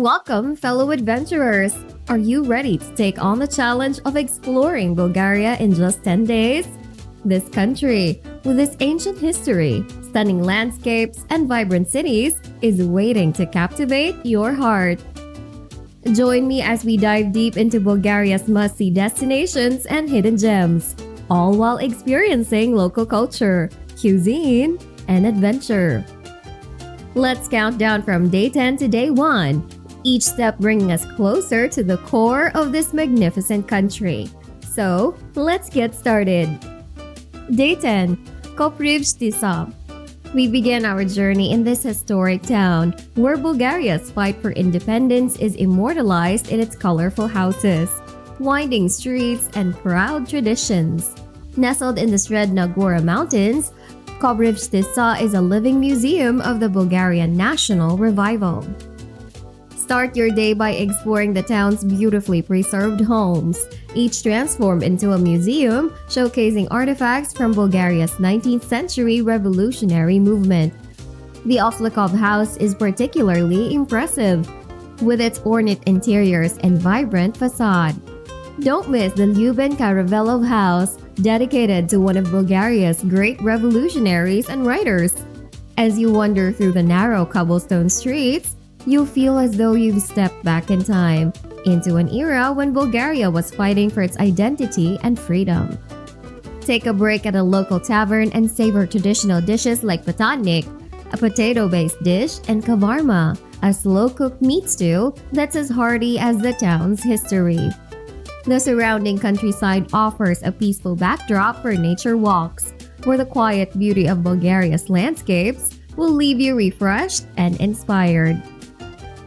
Welcome, fellow adventurers! Are you ready to take on the challenge of exploring Bulgaria in just 10 days? This country, with its ancient history, stunning landscapes, and vibrant cities, is waiting to captivate your heart. Join me as we dive deep into Bulgaria's must-see destinations and hidden gems, all while experiencing local culture, cuisine, and adventure. Let's count down from day 10 to day 1, each step bringing us closer to the core of this magnificent country. So, let's get started. Day 10, Koprivshtitsa. We begin our journey in this historic town, where Bulgaria's fight for independence is immortalized in its colorful houses, winding streets, and proud traditions. Nestled in the Sredna Gora Mountains, Koprivshtitsa is a living museum of the Bulgarian national revival. Start your day by exploring the town's beautifully preserved homes, each transformed into a museum showcasing artifacts from Bulgaria's 19th century revolutionary movement. The Oflikov House is particularly impressive, with its ornate interiors and vibrant facade. Don't miss the Lyuben Karavelov House, dedicated to one of Bulgaria's great revolutionaries and writers. As you wander through the narrow cobblestone streets, you'll feel as though you've stepped back in time, into an era when Bulgaria was fighting for its identity and freedom. Take a break at a local tavern and savor traditional dishes like patatnik, a potato-based dish, and kavarma, a slow-cooked meat stew that's as hearty as the town's history. The surrounding countryside offers a peaceful backdrop for nature walks, where the quiet beauty of Bulgaria's landscapes will leave you refreshed and inspired.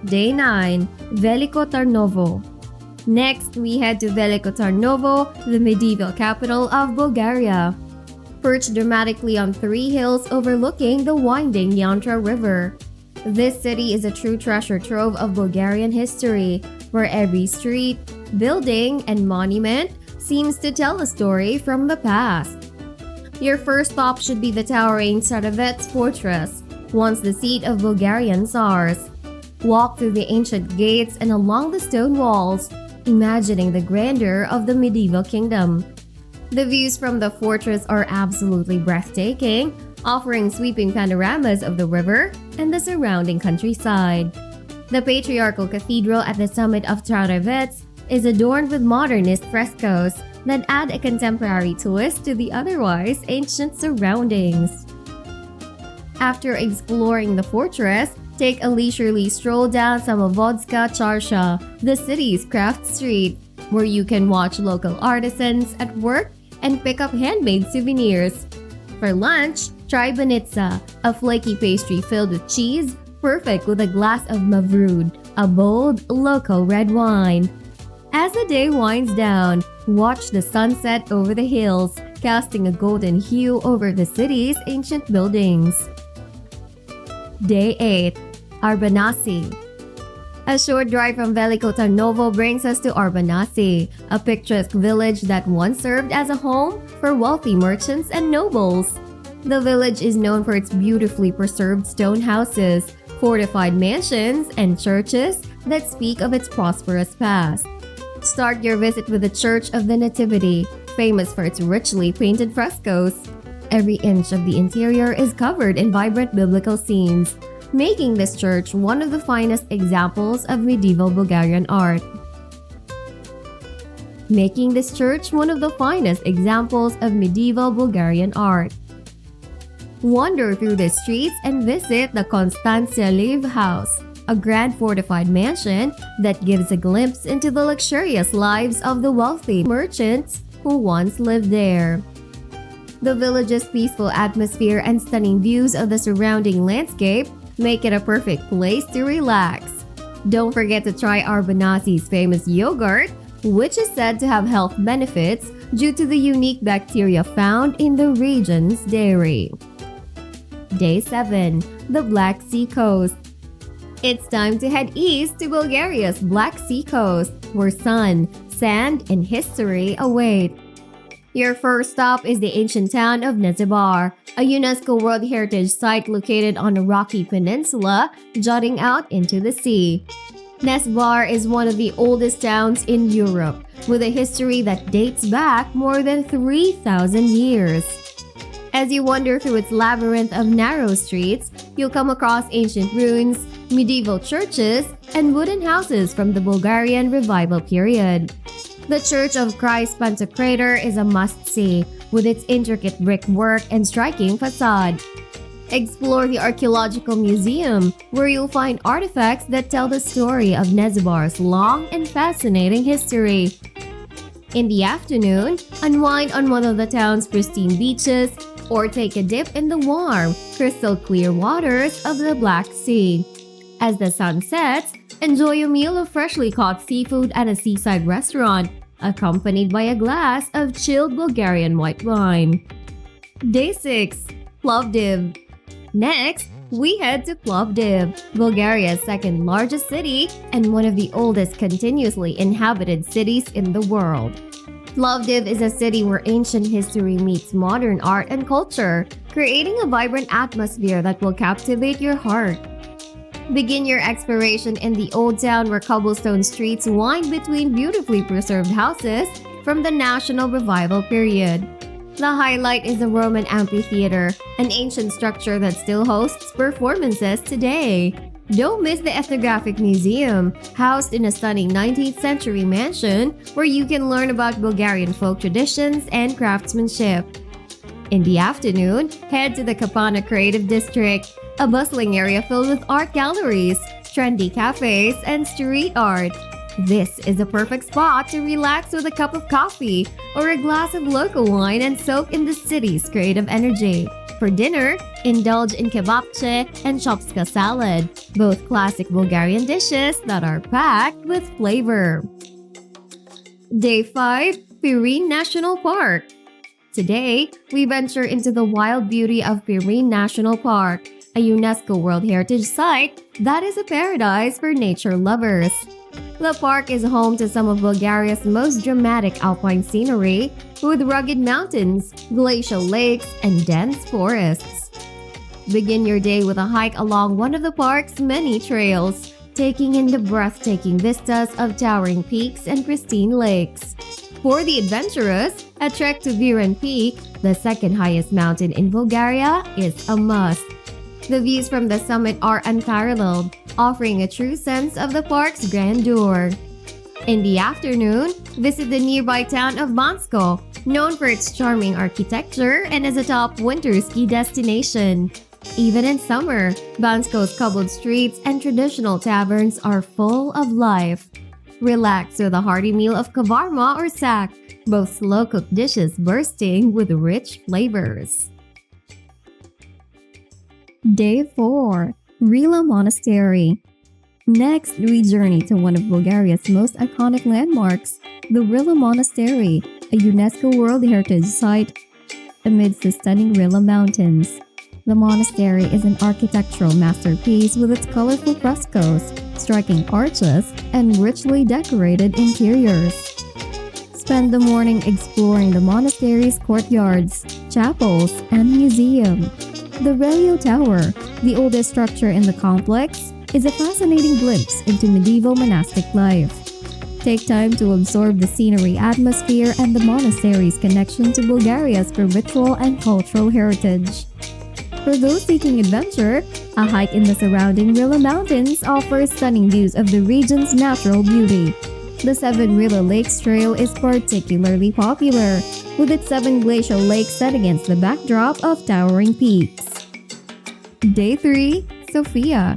Day 9, Veliko Tarnovo. Next, we head to Veliko Tarnovo, the medieval capital of Bulgaria. Perched dramatically on 3 hills overlooking the winding Yantra River. This city is a true treasure trove of Bulgarian history, where every street, building, and monument seems to tell a story from the past. Your first stop should be the towering Tsarevets fortress, once the seat of Bulgarian Tsars. Walk through the ancient gates and along the stone walls, imagining the grandeur of the medieval kingdom. The views from the fortress are absolutely breathtaking, offering sweeping panoramas of the river and the surrounding countryside. The Patriarchal Cathedral at the summit of Tsarevets is adorned with modernist frescoes that add a contemporary twist to the otherwise ancient surroundings. After exploring the fortress, take a leisurely stroll down Samovodska Charsha, the city's craft street, where you can watch local artisans at work and pick up handmade souvenirs. For lunch, try banitsa, a flaky pastry filled with cheese, perfect with a glass of mavrud, a bold, local red wine. As the day winds down, watch the sunset over the hills, casting a golden hue over the city's ancient buildings. Day 8, Arbanasi. A short drive from Veliko Tarnovo brings us to Arbanasi, a picturesque village that once served as a home for wealthy merchants and nobles. The village is known for its beautifully preserved stone houses, fortified mansions, and churches that speak of its prosperous past. Start your visit with the Church of the Nativity, famous for its richly painted frescoes. Every inch of the interior is covered in vibrant biblical scenes, making this church one of the finest examples of medieval Bulgarian art. Wander through the streets and visit the Konstantsialiv House, a grand fortified mansion that gives a glimpse into the luxurious lives of the wealthy merchants who once lived there. The village's peaceful atmosphere and stunning views of the surrounding landscape make it a perfect place to relax. Don't forget to try Arbanasi's famous yogurt, which is said to have health benefits due to the unique bacteria found in the region's dairy. Day 7, the Black Sea Coast. It's time to head east to Bulgaria's Black Sea Coast, where sun, sand, and history await. Your first stop is the ancient town of Nezibar, a UNESCO World Heritage Site located on a rocky peninsula jutting out into the sea. Nesvar is one of the oldest towns in Europe, with a history that dates back more than 3,000 years. As you wander through its labyrinth of narrow streets, you'll come across ancient ruins, medieval churches, and wooden houses from the Bulgarian revival period. The Church of Christ Pantocrator is a must-see, with its intricate brickwork and striking facade. Explore the Archaeological Museum, where you'll find artifacts that tell the story of Nesvar's long and fascinating history. In the afternoon, unwind on one of the town's pristine beaches or take a dip in the warm, crystal-clear waters of the Black Sea. As the sun sets, enjoy a meal of freshly caught seafood at a seaside restaurant, accompanied by a glass of chilled Bulgarian white wine. Day 6. Plovdiv. Next, we head to Plovdiv, Bulgaria's second largest city and one of the oldest continuously inhabited cities in the world. Plovdiv is a city where ancient history meets modern art and culture, creating a vibrant atmosphere that will captivate your heart. Begin your exploration in the old town where cobblestone streets wind between beautifully preserved houses from the National Revival period. The highlight is the Roman amphitheater, an ancient structure that still hosts performances today. Don't miss the Ethnographic Museum, housed in a stunning 19th century mansion where you can learn about Bulgarian folk traditions and craftsmanship. In the afternoon, head to the Kapana Creative District, a bustling area filled with art galleries, trendy cafes, and street art. This is a perfect spot to relax with a cup of coffee or a glass of local wine and soak in the city's creative energy. For dinner, indulge in kebabche and chopska salad, both classic Bulgarian dishes that are packed with flavor. Day 5. Pirin National Park. Today, we venture into the wild beauty of Pirin National Park, a UNESCO World Heritage Site that is a paradise for nature lovers. The park is home to some of Bulgaria's most dramatic alpine scenery, with rugged mountains, glacial lakes, and dense forests. Begin your day with a hike along one of the park's many trails, taking in the breathtaking vistas of towering peaks and pristine lakes. For the adventurous, a trek to Viran Peak, the second highest mountain in Bulgaria, is a must. The views from the summit are unparalleled, offering a true sense of the park's grandeur. In the afternoon, visit the nearby town of Bansko, known for its charming architecture and as a top winter ski destination. Even in summer, Bansko's cobbled streets and traditional taverns are full of life. Relax with a hearty meal of kavarma or sak, both slow-cooked dishes bursting with rich flavors. Day 4. Rila Monastery. Next, we journey to one of Bulgaria's most iconic landmarks, the Rila Monastery, a UNESCO World Heritage Site amidst the stunning Rila Mountains. The monastery is an architectural masterpiece with its colorful frescoes, striking arches, and richly decorated interiors. Spend the morning exploring the monastery's courtyards, chapels, and museum. The Relio Tower, the oldest structure in the complex, is a fascinating glimpse into medieval monastic life. Take time to absorb the scenery, atmosphere, and the monastery's connection to Bulgaria's spiritual and cultural heritage. For those seeking adventure, a hike in the surrounding Rila Mountains offers stunning views of the region's natural beauty. The 7 Rila Lakes Trail is particularly popular, with its 7 glacial lakes set against the backdrop of towering peaks. Day 3. Sofia.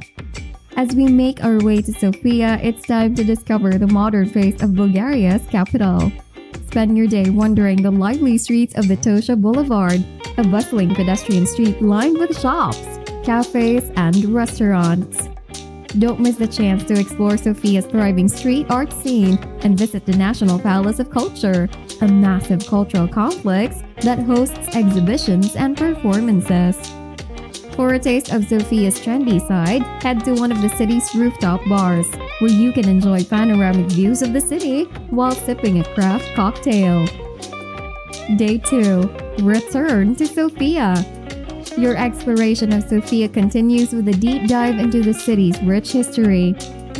As we make our way to Sofia, it's time to discover the modern face of Bulgaria's capital. Spend your day wandering the lively streets of the Tosha Boulevard, a bustling pedestrian street lined with shops, cafes, and restaurants. Don't miss the chance to explore Sofia's thriving street art scene and visit the National Palace of Culture, a massive cultural complex that hosts exhibitions and performances. For a taste of Sofia's trendy side, head to one of the city's rooftop bars, where you can enjoy panoramic views of the city while sipping a craft cocktail. Day 2. Return to Sofia. Your exploration of Sofia continues with a deep dive into the city's rich history.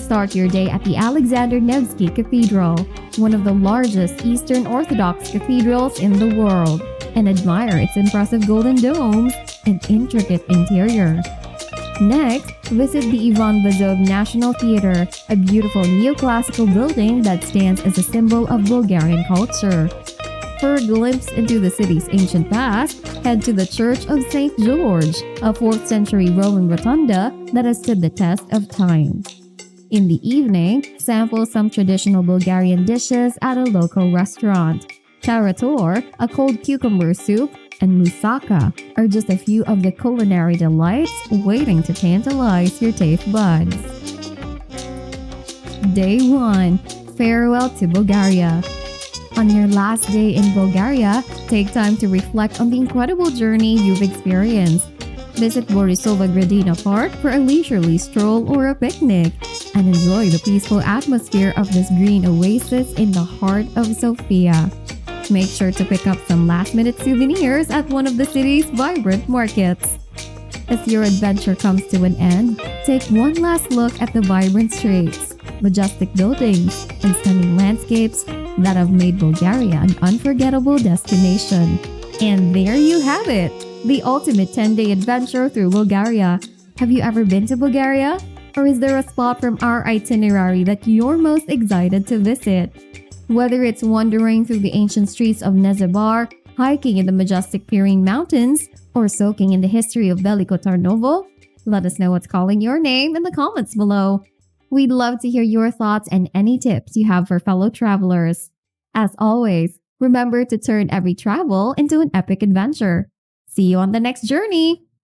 Start your day at the Alexander Nevsky Cathedral, one of the largest Eastern Orthodox cathedrals in the world, and admire its impressive golden domes and intricate interior. Next, visit the Ivan Vazov National Theatre, a beautiful neoclassical building that stands as a symbol of Bulgarian culture. For a glimpse into the city's ancient past, head to the Church of St. George, a 4th century Roman rotunda that has stood the test of time. In the evening, sample some traditional Bulgarian dishes at a local restaurant. Tarator, a cold cucumber soup, and moussaka are just a few of the culinary delights waiting to tantalize your taste buds. Day 1. Farewell to Bulgaria. On your last day in Bulgaria, take time to reflect on the incredible journey you've experienced. Visit Borisova Gradina Park for a leisurely stroll or a picnic, and enjoy the peaceful atmosphere of this green oasis in the heart of Sofia. Make sure to pick up some last-minute souvenirs at one of the city's vibrant markets. As your adventure comes to an end, take one last look at the vibrant streets, majestic buildings, and stunning landscapes that have made Bulgaria an unforgettable destination. And there you have it, the ultimate 10-day adventure through Bulgaria. Have you ever been to Bulgaria? Or is there a spot from our itinerary that you're most excited to visit? Whether it's wandering through the ancient streets of Nezebar, hiking in the majestic Pyrenean Mountains, or soaking in the history of Veliko Tarnovo, let us know what's calling your name in the comments below. We'd love to hear your thoughts and any tips you have for fellow travelers. As always, remember to turn every travel into an epic adventure. See you on the next journey!